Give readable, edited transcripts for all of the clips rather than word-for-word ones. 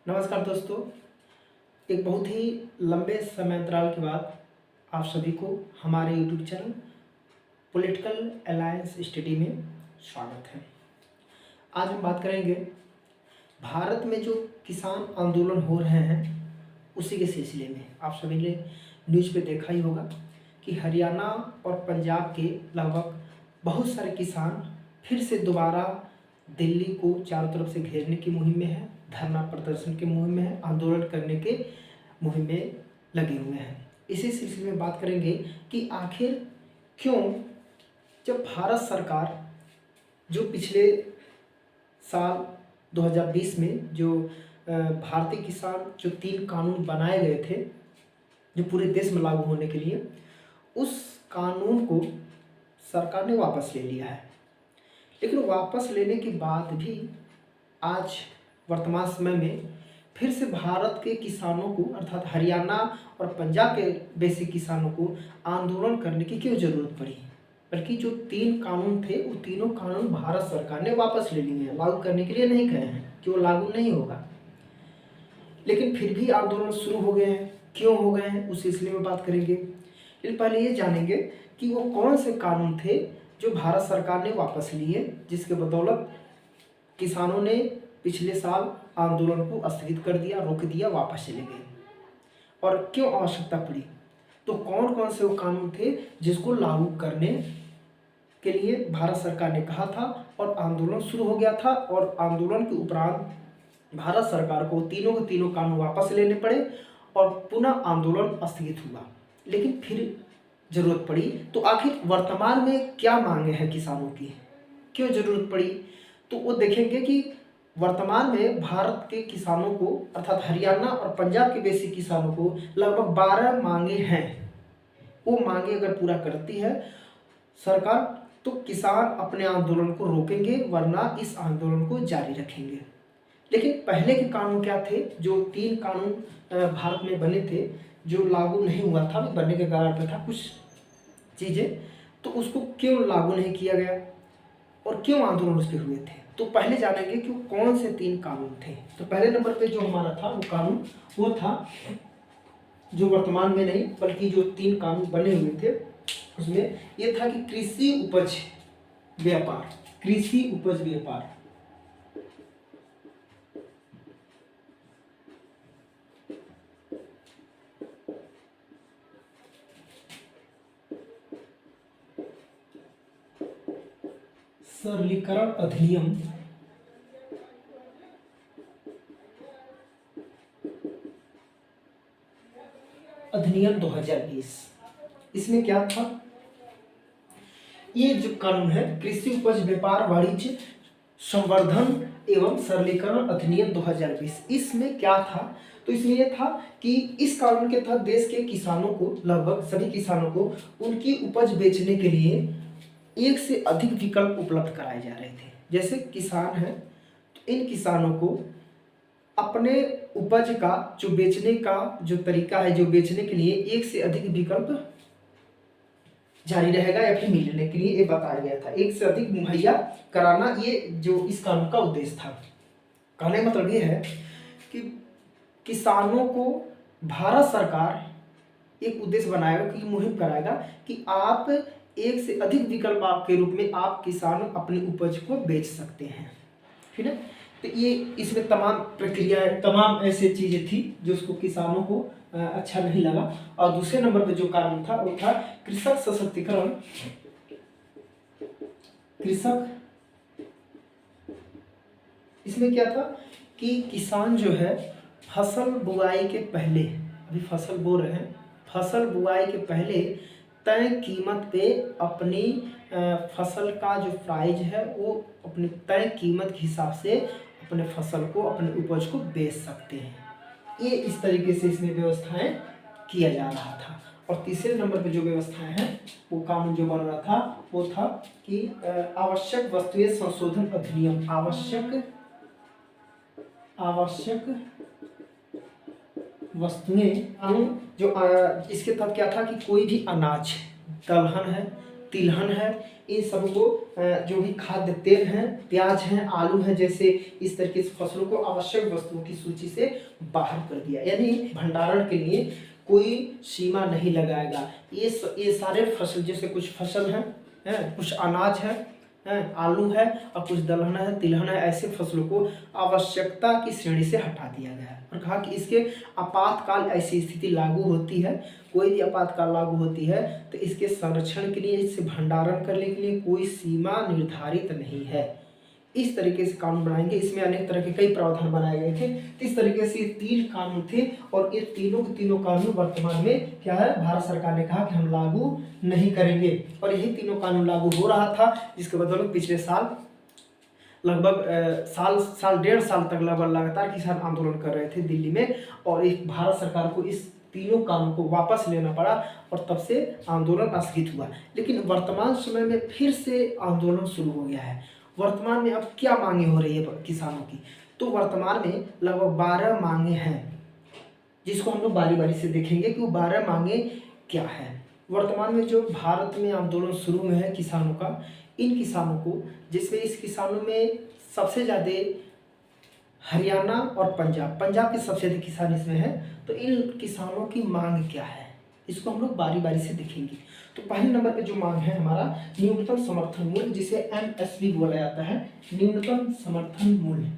नमस्कार दोस्तों। एक बहुत ही लंबे समय अंतराल के बाद आप सभी को हमारे YouTube channel political alliance study में स्वागत है। आज हम बात करेंगे भारत में जो किसान आंदोलन हो रहे हैं उसी के सिलसिले में। आप सभी ने न्यूज़ पे देखा ही होगा कि हरियाणा और पंजाब के लगभग बहुत सारे किसान फिर से दोबारा दिल्ली को चारों तरफ से घेरने की मुहिम में है, धरना प्रदर्शन की मुहिम में है, आंदोलन करने के मुहिम में लगे हुए हैं। इसी सिलसिले में बात करेंगे कि आखिर क्यों जब भारत सरकार जो पिछले साल 2020 में जो भारतीय किसान जो 3 कानून बनाए गए थे जो पूरे देश में लागू होने के लिए, उस कानून को सरकार ने वापस ले लिया है। लेकिन वापस लेने के बाद भी आज वर्तमान समय में फिर से भारत के किसानों को अर्थात हरियाणा और पंजाब के बेसिक किसानों को आंदोलन करने की क्यों ज़रूरत पड़ी, बल्कि जो 3 कानून थे वो तीनों कानून भारत सरकार ने वापस ले लिए हैं, लागू करने के लिए नहीं कहे हैं कि वो लागू नहीं होगा। लेकिन फिर भी आंदोलन शुरू हो गए हैं। क्यों हो गए हैं उस सिलसिले में बात करेंगे। लेकिन पहले ये जानेंगे कि वो कौन से कानून थे जो भारत सरकार ने वापस लिए, जिसके बदौलत किसानों ने पिछले साल आंदोलन को स्थगित कर दिया, रोक दिया, वापस चले गए, और क्यों आवश्यकता पड़ी। तो कौन कौन से वो कानून थे जिसको लागू करने के लिए भारत सरकार ने कहा था और आंदोलन शुरू हो गया था, और आंदोलन के उपरांत भारत सरकार को तीनों के तीनों कानून वापस लेने पड़े और पुनः आंदोलन स्थगित हुआ। लेकिन फिर जरूरत पड़ी तो आखिर वर्तमान में क्या मांगे हैं किसानों की, क्यों जरूरत पड़ी, तो वो देखेंगे कि वर्तमान में भारत के किसानों को अर्थात हरियाणा और पंजाब के बेसिक किसानों को लगभग 12 मांगे हैं। वो मांगे अगर पूरा करती है सरकार तो किसान अपने आंदोलन को रोकेंगे, वरना इस आंदोलन को जारी रखेंगे। लेकिन पहले के कानून क्या थे? जो 3 कानून भारत में बने थे जो लागू नहीं हुआ था, बनने के कारण पे था कुछ चीज़ें, तो उसको क्यों लागू नहीं किया गया और क्यों आंदोलन उस पर हुए थे। तो पहले जानेंगे कि कौन से 3 कानून थे। तो पहले नंबर पे जो हमारा था वो कानून वो था जो वर्तमान में नहीं बल्कि जो 3 कानून बने हुए थे उसमें ये था कि कृषि उपज व्यापार। कृषि उपज व्यापार सरलीकरण अधिनियम अधिनियम 2020। इसमें क्या था? ये जो कानून है कृषि उपज व्यापार वाणिज्य संवर्धन एवं सरलीकरण अधिनियम 2020, इसमें क्या था? तो इसमें यह था कि इस कानून के तहत देश के किसानों को, लगभग सभी किसानों को, उनकी उपज बेचने के लिए एक से अधिक विकल्प उपलब्ध कराए जा रहे थे। जैसे किसान हैं तो इन किसानों को अपने उपज का जो बेचने का जो तरीका है, जो बेचने के लिए एक से अधिक विकल्प जारी रहेगा या फिर मिलने के लिए ये बताया गया था। एक से अधिक मुहैया कराना ये जो इस कानून का उद्देश्य था। कहने का मतलब ये है कि किसानों को भारत सरकार एक उद्देश्य बनाएगा कि मुहिम कराएगा कि आप एक से अधिक विकल्प आपके रूप में आप किसान अपनी उपज को बेच सकते हैं, ठीक है। तो ये इसमें तमाम प्रक्रियाएं, तमाम ऐसे चीज़ें थी जो उसको किसानों को अच्छा नहीं लगा। और दूसरे नंबर पे जो कानून था वो था कृषक सशक्तिकरण। कृषक, इसमें क्या था कि किसान जो है फसल बुआई के पहले, अभी फसल बो रहे हैं, फसल बुआई के पहले तय कीमत पे अपनी फसल का जो प्राइस है वो अपनी तय कीमत के हिसाब से अपने फसल को, अपने उपज को बेच सकते हैं। ये इस तरीके से इसमें व्यवस्थाएं किया जा रहा था। और तीसरे नंबर पे जो व्यवस्थाएं हैं वो कानून जो बन रहा था वो था कि आवश्यक वस्तुएं संशोधन अधिनियम। आवश्यक वस्तुएं कानून जो इसके तहत क्या था कि कोई भी अनाज, दलहन है, तिलहन है, इन सबको जो भी खाद्य तेल हैं, प्याज हैं, आलू हैं, जैसे इस तरीके से फसलों को आवश्यक वस्तुओं की सूची से बाहर कर दिया। यानी भंडारण के लिए कोई सीमा नहीं लगाएगा। ये सारे फसल, जैसे कुछ फसल हैं, कुछ अनाज है, आलू है और कुछ दलहन है, तिलहन है, ऐसे फसलों को आवश्यकता की श्रेणी से हटा दिया गया है और कहा कि इसके आपातकाल ऐसी स्थिति लागू होती है, कोई भी आपातकाल लागू होती है तो इसके संरक्षण के लिए, इससे भंडारण करने के लिए कोई सीमा निर्धारित नहीं है। इस तरीके से कानून बनाएंगे। इसमें अनेक तरह के कई प्रावधान बनाए गए थे। इस तरीके से ये 3 कानून थे और ये तीनों के तीनों कानून वर्तमान में क्या है, भारत सरकार ने कहा कि हम लागू नहीं करेंगे और यही तीनों कानून लागू हो रहा था, जिसके बदौलत पिछले साल लगभग साल 1.5 साल तक लगभग लगातार किसान आंदोलन कर रहे थे दिल्ली में और एक भारत सरकार को इस तीनों कानून को वापस लेना पड़ा और तब से आंदोलन स्थगित हुआ। लेकिन वर्तमान समय में फिर से आंदोलन शुरू हो गया है। वर्तमान में अब क्या मांगे हो रही है किसानों की, तो वर्तमान में लगभग 12 मांगे हैं, जिसको हम लोग बारी बारी से देखेंगे कि वो 12 मांगे क्या है। वर्तमान में जो भारत में आंदोलन शुरू में है किसानों का, इन किसानों को, जिसमें इस किसानों में सबसे ज़्यादा हरियाणा और पंजाब के सबसे अधिक किसान इसमें हैं, तो इन किसानों की मांग क्या है, इसको हम लोग बारी बारी से देखेंगे। तो पहले नंबर पे जो मांग है हमारा न्यूनतम समर्थन मूल्य, जिसे एमएसपी बोला जाता है, न्यूनतम समर्थन मूल्य।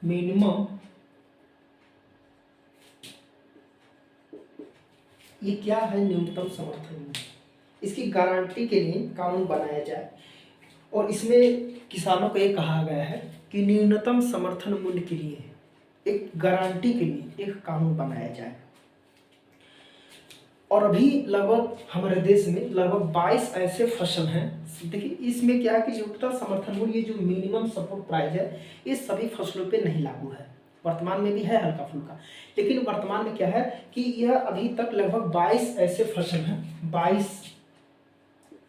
मिनिमम, ये क्या है न्यूनतम समर्थन मूल्य, इसकी गारंटी के लिए कानून बनाया जाए और इसमें किसानों को ये कहा गया है कि न्यूनतम समर्थन मूल्य के लिए एक गारंटी के लिए एक कानून बनाया जाए। और अभी लगभग हमारे देश में लगभग 22 ऐसे फसल हैं। देखिए इसमें क्या है कि न्यूनतम समर्थन मूल्य, ये जो मिनिमम सपोर्ट प्राइस है, ये सभी फसलों पे नहीं लागू है। वर्तमान में भी है हल्का फुल्का, लेकिन वर्तमान में क्या है कि यह अभी तक लगभग 22 ऐसे फसल हैं,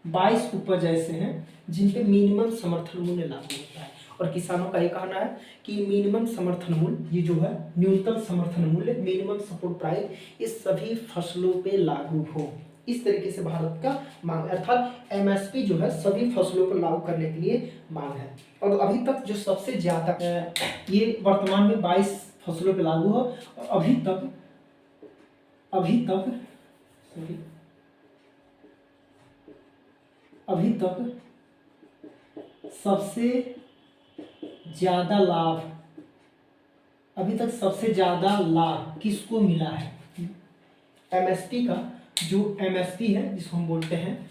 22 उपज ऐसे हैं जिन पे मिनिमम समर्थन मूल्य लागू होता है। और किसानों का ये कहना है कि मिनिमम समर्थन मूल्य, ये जो है न्यूनतम समर्थन मूल्य, मिनिमम सपोर्ट प्राइस, ये सभी फसलों पे लागू हो। इस तरीके से भारत का मांग, अर्थात एमएसपी जो है सभी फसलों पर लागू करने के लिए मांग है। और अभी तक जो सबसे ज्यादा, ये वर्तमान में 22 फसलों पे लागू हो और अभी तक सबसे ज्यादा लाभ किसको मिला है, एमएसपी का, जो एमएसपी है जिसको हम बोलते हैं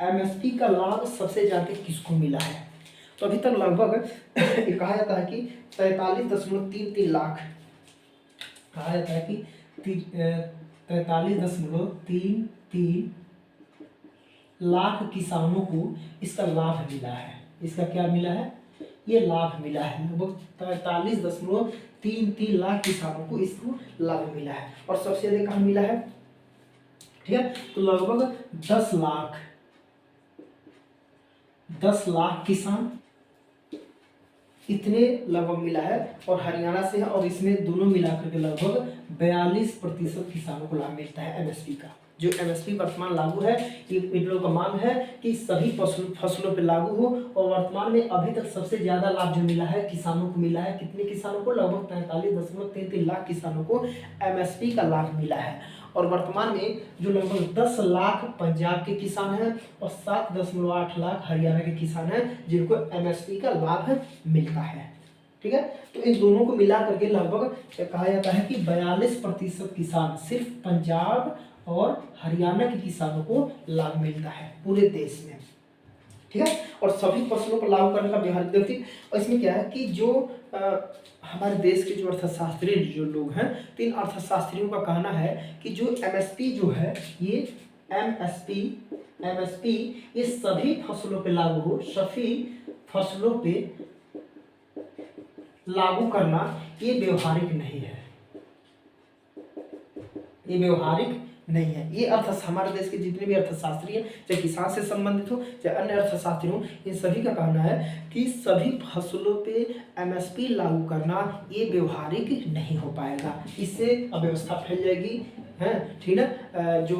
एमएसपी का लाभ सबसे ज्यादा किसको मिला है। तो अभी तक लगभग कहा जाता है कि 43.33 लाख, कहा जाता है कि 43.33 लाख किसानों को इसका लाभ मिला है। इसका क्या मिला है, ये लाभ मिला है। लगभग 43.33 लाख किसानों को इसको लाभ मिला है। और सबसे अधिक कहाँ मिला है, ठीक है, तो लगभग 10 लाख किसान इतने लगभग मिला है और हरियाणा से है। और इसमें दोनों मिलाकर के लगभग 42% किसानों को लाभ मिलता है एमएसपी का। जो एमएसपी वर्तमान लागू है, ये इन लोगों का मांग है कि सभी फसलों पे लागू हो। और वर्तमान में अभी तक सबसे ज्यादा लाभ जो मिला है किसानों को मिला है, कितने किसानों को, लगभग 43.33 लाख किसानों को एमएसपी का लाभ मिला है। और वर्तमान में जो लगभग 10 लाख पंजाब के किसान हैं और 7.8 लाख हरियाणा के किसान हैं जिनको एमएसपी का लाभ मिलता है, ठीक है। तो इन दोनों को मिला करके लगभग कहा जाता है कि 42% किसान, सिर्फ पंजाब और हरियाणा के किसानों को लाभ मिलता है पूरे देश में, ठीक है। और सभी फसलों को लागू करने का बिहार देखिए। और इसमें क्या है कि जो हमारे देश के जो अर्थशास्त्री जो लोग हैं, तो इन अर्थशास्त्रियों का कहना है कि जो एमएसपी जो है, ये एमएसपी ये सभी फसलों पे लागू हो, सभी फसलों पे लागू करना ये व्यवहारिक नहीं है, ये व्यवहारिक नहीं है। ये हमारे देश के जितने भी अर्थशास्त्री हैं, चाहे किसान से संबंधित हो चाहे अन्य अर्थशास्त्री हो, इन सभी का कहना है कि सभी फसलों पे एमएसपी लागू करना ये व्यवहारिक नहीं हो पाएगा। इससे अव्यवस्था फैल जाएगी, है ठीक ना। जो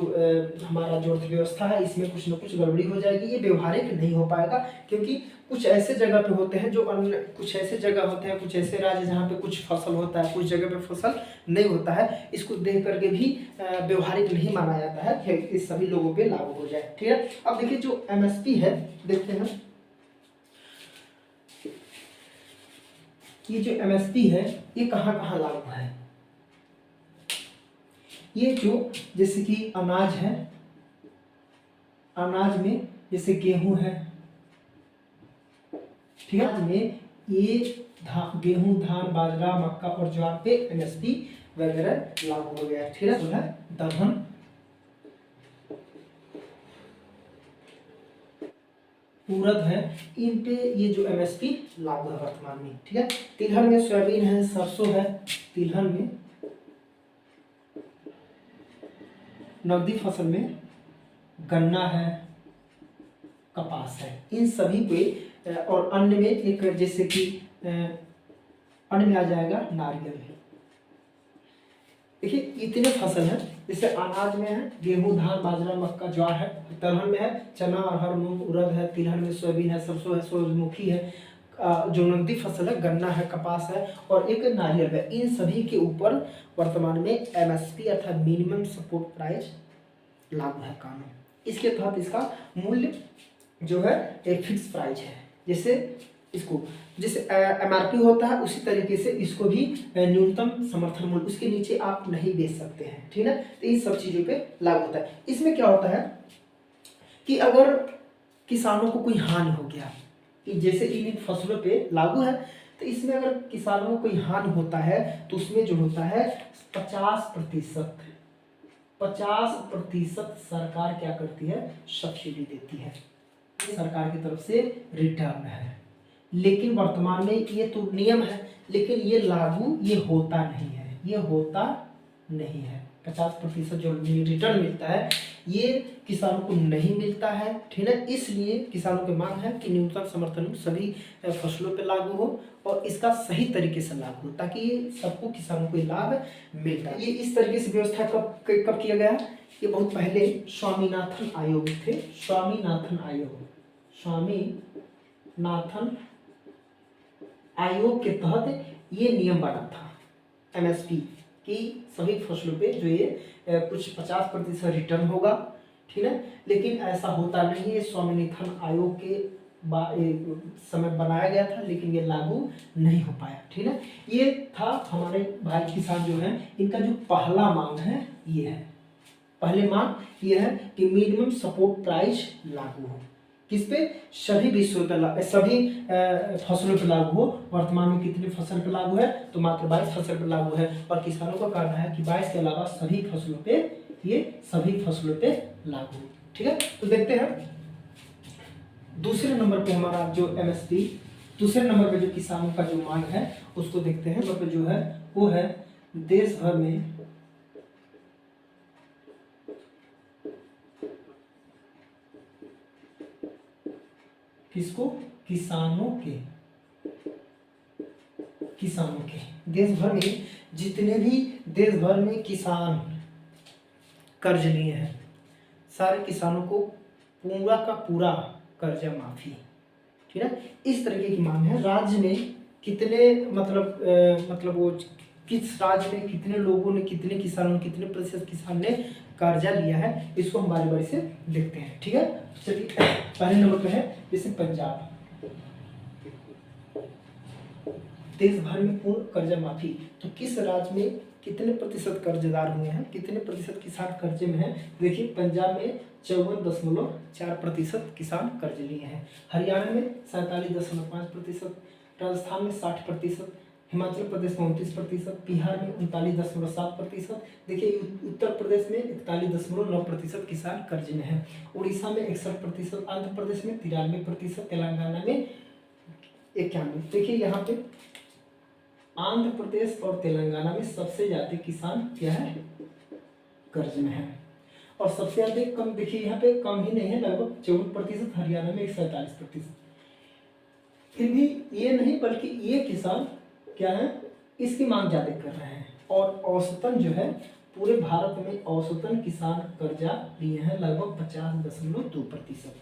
हमारा जो अर्थव्यवस्था है इसमें कुछ न कुछ गड़बड़ी हो जाएगी, ये व्यवहारिक नहीं हो पाएगा। क्योंकि कुछ ऐसे जगह पे होते हैं जो अन्य, कुछ ऐसे जगह होते हैं, कुछ ऐसे राज्य जहाँ पे कुछ फसल होता है, कुछ जगह पे फसल नहीं होता है। इसको देख करके भी व्यवहारिक नहीं माना जाता है कि इस सभी लोगों पे लागू हो जाए, ठीक है। अब देखिए जो एमएसपी है, देखते हैं ये जो एमएसपी है ये कहाँ कहाँ लागू है। ये जो जैसे कि अनाज है, अनाज में जैसे गेहूं है, ठीक है, में ये गेहूं, धान, बाजरा, मक्का और ज्वार पे एमएसपी वगैरह लागू हो गया, ठीक है। दलहन, उड़द है, इन पे ये जो एमएसपी लागू है वर्तमान में, ठीक है। तिलहन में सोयाबीन है, सरसों है, तिलहन में नकदी फसल में गन्ना है, कपास है, इन सभी पे और अन्य में एक जैसे कि अन्य में आ जाएगा नारियल है। देखिए इतने फसल हैं, जैसे अनाज में है गेहूं, धान, बाजरा, मक्का, ज्वार है, दलहन में है चना, अरहर, मूंग, उड़द है, तिलहन में सोयाबीन है, सरसों है, सूरजमुखी है, जो नकदी फसल है गन्ना है, कपास है और एक नारियल है। इन सभी के ऊपर वर्तमान में एमएसपी अर्थात मिनिमम सपोर्ट प्राइस लागू है कानून। इसके तहत इसका मूल्य जो है एक फिक्स प्राइस है। जैसे इसको जैसे एमआरपी होता है उसी तरीके से इसको भी न्यूनतम समर्थन मूल्य, उसके नीचे आप नहीं बेच सकते हैं, ठीक है। तो इन सब चीज़ों पे लागू होता है। इसमें क्या होता है कि अगर किसानों को कोई हानि हो गया, कि जैसे इन फसलों पे लागू है, तो इसमें अगर किसानों को कोई हानि होता है तो उसमें जो होता है 50% सरकार क्या करती है, सब्सिडी देती है, सरकार की तरफ से रिटर्न है। लेकिन वर्तमान में ये तो नियम है, लेकिन ये लागू ये होता नहीं है, ये होता नहीं है। 50% जो रिटर्न मिलता है ये किसानों को नहीं मिलता है, ठीक है। इसलिए किसानों की मांग है कि न्यूनतम समर्थन मूल्य सभी फसलों पे लागू हो और इसका सही तरीके से लागू हो, ताकि ये सबको किसानों को लाभ मिलता है। ये इस तरीके से व्यवस्था कब किया गया? ये बहुत पहले स्वामीनाथन आयोग थे, स्वामीनाथन आयोग के तहत ये नियम बना था एमएसपी कि सभी फसलों पे जो ये कुछ 50% रिटर्न होगा, ठीक है। लेकिन ऐसा होता नहीं है, स्वामीनाथन आयोग के समय बनाया गया था लेकिन ये लागू नहीं हो पाया, ठीक है। ये था हमारे भाई किसान जो है इनका जो पहला मांग है, ये है पहले मांग ये है कि मिनिमम सपोर्ट प्राइस लागू हो। किस पे? सभी विषयों पे, सभी फसलों पे लागू हो। वर्तमान में कितने फसल पे लागू है? तो मात्र 22 फसल पे लागू है और किसानों का कहना है कि 22 के अलावा सभी फसलों पे, ये सभी फसलों पे लागू, ठीक है। तो देखते हैं दूसरे नंबर पे हमारा जो एमएसपी, दूसरे नंबर पे जो किसानों का जो मांग है उसको देखते हैं। मतलब जो है वो है देश भर में किसको? किसानों के देश भर में जितने भी देश भर में किसान कर्ज लिए हैं सारे किसानों को पूरा का पूरा कर्जा माफी, ठीक है। इस तरीके की मांग है। राज्य में कितने मतलब वो किस राज्य में कितने लोगों ने, कितने किसानों ने, कितने प्रतिशत किसान ने कर्जा लिया है, इसको हम बारी बारी से देखते हैं, ठीक है। चलिए पहले नंबर पे है जैसे पंजाब, देश भर में पूर्ण कर्जा माफी। तो किस राज्य में कितने प्रतिशत कर्जदार हुए हैं, कितने प्रतिशत किसान कर्जे में हैं? देखिए पंजाब में 54.4% किसान कर्ज लिए हैं, हरियाणा में 47.5%, राजस्थान में 60%, हिमाचल प्रदेश में 29%, बिहार में 39.7%, देखिए उत्तर प्रदेश में 41.9% किसान कर्ज में है, उड़ीसा में 61%, आंध्र प्रदेश में 93%, तेलंगाना में 91। देखिए यहाँ पे आंध्र प्रदेश और तेलंगाना में सबसे ज्यादा किसान क्या है? कर्ज में है। और सबसे अधिक कम देखिए यहाँ पे कम ही नहीं है, लगभग 54%, हरियाणा में 47%। फिर भी ये नहीं बल्कि ये किसान क्या है, इसकी मांग ज़्यादा कर रहे हैं। और औसतन जो है पूरे भारत में औसतन किसान कर्जा लिए हैं लगभग 50.2%।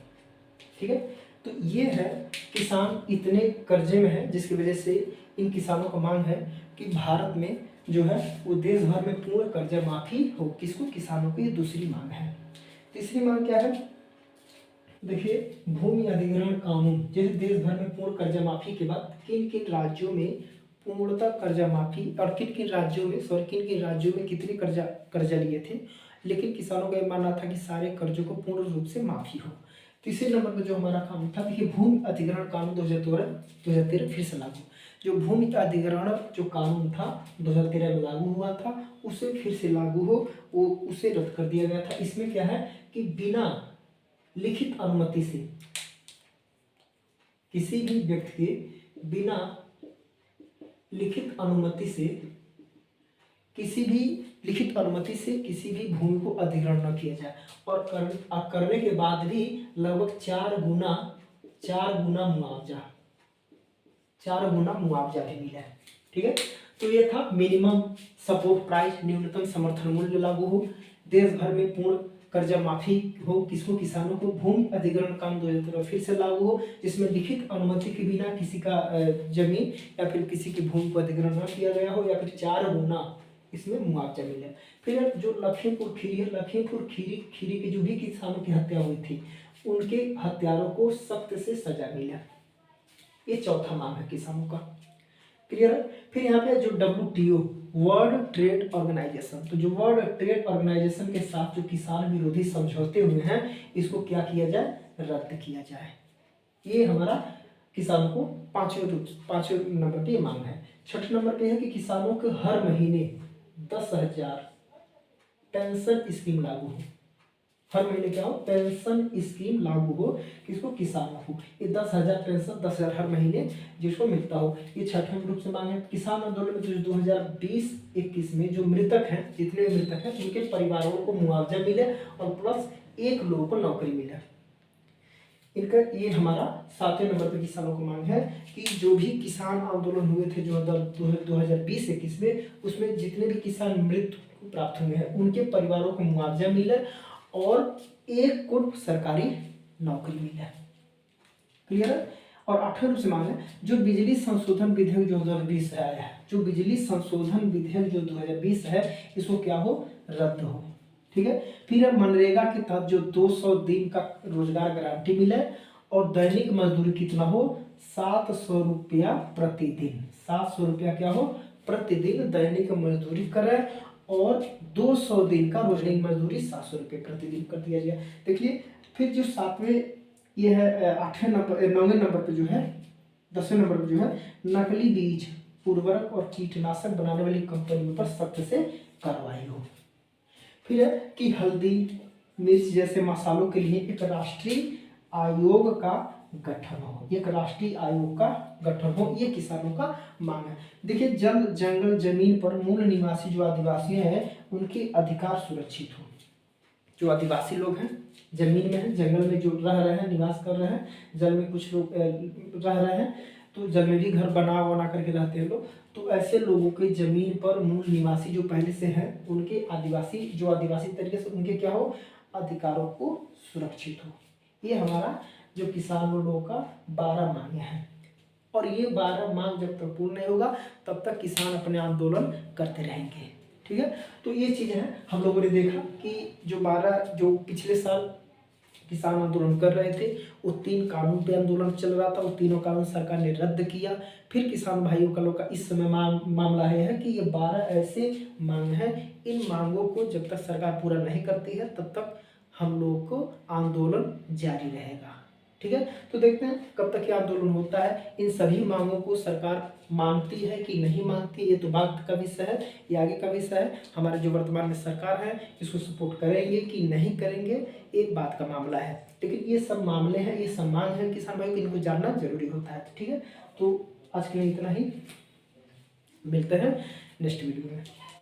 ठीक है, तो ये है किसान इतने कर्जे में है जिसकी वजह से इन किसानों का मांग है कि भारत में जो है वो देश भर में पूर्ण कर्जा माफी हो। किसको? किसानों को। ये दूसरी मांग है। तीसरी मांग क्या है? देखिए, भूमि अधिग्रहण कानून। जैसे देश भर में पूर्ण कर्जा माफी के बाद किन किन राज्यों में पूर्णतः कर्जा माफी, और किन किन राज्यों में कितने कर्जा लिए थे, लेकिन किसानों का यह मानना था कि सारे कर्जों को पूर्ण रूप से माफी हो। तीसरे नंबर पर जो हमारा कानून था, देखिए भूमि अधिग्रहण कानून 2013 फिर से लागू। जो भूमि अधिग्रहण जो कानून था 2013 में लागू हुआ था, उसे फिर से लागू हो, वो उसे रद्द कर दिया गया था। इसमें क्या है कि बिना लिखित अनुमति से किसी भी व्यक्ति के बिना लिखित अनुमति से किसी भी भूमि को अधिग्रहण न किया जाए, और करने के बाद भी लगभग 4 गुना मुआवजा भी मिला है। ठीक है, तो ये था मिनिमम सपोर्ट प्राइस, न्यूनतम समर्थन मूल्य लागू हो, देश भर में पूर्ण कर्जा माफी हो। किसको? किसानों को। भूमि अधिग्रहण कानून 2013 फिर से लागू हो, जिसमें लिखित अनुमति के बिना किसी का जमीन या फिर किसी की भूमि को अधिग्रहण न किया गया हो, या फिर 4 गुना इसमें मुआवजा मिले। फिर जो लखीमपुर खीरी के जो भी किसानों की हत्या हुई थी, उनके हत्यारों को सख्त से सजा मिला। ये चौथा मांग है किसानों का। क्लियर है? फिर यहाँ पे जो WTO वर्ल्ड ट्रेड ऑर्गेनाइजेशन, तो जो वर्ल्ड ट्रेड ऑर्गेनाइजेशन के साथ जो किसान विरोधी समझौते हुए हैं, इसको क्या किया जाए? रद्द किया जाए। ये हमारा किसानों को पांचवें नंबर पे मांग है। छठे नंबर पे है कि किसानों को हर महीने 10,000 पेंशन स्कीम लागू हो। हर महीने क्या हो? पेंशन स्कीम लागू हो। किसको? किसानों को। ये 10,000 पेंशन, 10,000 हर महीने जिसको मिलता हो। ये छठे रूप से मांग है। किसान आंदोलन में जो 2020-21 में जो मृतक हैं, जितने मृतक हैं, उनके परिवारों को मुआवजा मिले और प्लस 1 लोगों को नौकरी मिले। इनका ये हमारा 7वें नंबर पर किसानों को मांग है कि जो भी किसान आंदोलन हुए थे जो 2020-21 में, उसमें जितने भी किसान मृत्यु प्राप्त हुए हैं, उनके परिवारों को मुआवजा मिले और 1 को सरकारी नौकरी मिले। क्लियर है? और 8वें रूप से मांग है जो बिजली संशोधन विधेयक जो 2020 आया है, जो बिजली संशोधन विधेयक जो 2020 है, इसको क्या हो? रद्द हो। ठीक है, फिर मनरेगा के तहत जो 200 दिन का रोजगार गारंटी मिले और दैनिक मजदूरी कितना हो? 700 रुपया प्रतिदिन। 700 रुपया क्या हो? प्रतिदिन दैनिक मजदूरी करे और 200 दिन का रोजगार मजदूरी 700 रुपये प्रतिदिन कर दिया जाए। देखिए, फिर जो 7वें ये है 8वें नंबर 9वें नंबर पे जो है 10वें नंबर पे जो है नकली बीज, उर्वरक और कीटनाशक बनाने वाली कंपनियों पर सख्त से कार्रवाई हो। फिर है कि हल्दी, मिर्च जैसे मसालों के लिए एक राष्ट्रीय आयोग का गठन हो। एक राष्ट्रीय आयोग का गठन हो, ये किसानों का मांग है। देखिए, जल, जंगल, जमीन पर मूल निवासी जो आदिवासी हैं, उनके अधिकार सुरक्षित हो। जो आदिवासी लोग हैं, जमीन में हैं, जंगल में जो रह रहे हैं, निवास कर रहे हैं, जल में कुछ लोग रह रहे हैं, तो जल में भी घर बना करके रहते हैं लोग, तो ऐसे लोगों के जमीन पर मूल निवासी जो पहले से हैं, उनके आदिवासी तरीके से उनके क्या हो? अधिकारों को सुरक्षित हो। ये हमारा जो किसान लोगों का 12 मांगे हैं, और ये 12 मांग जब तक पूर्ण नहीं होगा तब तक किसान अपने आंदोलन करते रहेंगे। ठीक है, तो ये चीज़ है। हम लोगों ने देखा कि जो पिछले साल किसान आंदोलन कर रहे थे, वो 3 कानून पे आंदोलन चल रहा था, वो तीनों कानून सरकार ने रद्द किया। फिर किसान भाइयों का लोग का इस समय मामला है कि ये 12 ऐसे मांग हैं, इन मांगों को जब तक सरकार पूरा नहीं करती है तब तक हम लोगों को आंदोलन जारी रहेगा। ठीक है, तो देखते हैं कब तक ये आंदोलन होता है। इन सभी मांगों को सरकार मानती है कि नहीं मानती, ये तो बात का विषय है, ये आगे का विषय है। हमारे जो वर्तमान में सरकार है, इसको सपोर्ट करेंगे कि नहीं करेंगे, एक बात का मामला है। लेकिन ये सब मामले हैं, ये सब मांग है किसान भाइयों को, इनको जानना जरूरी होता है। ठीक है, तो आज के लिए इतना ही, मिलते हैं नेक्स्ट वीडियो में।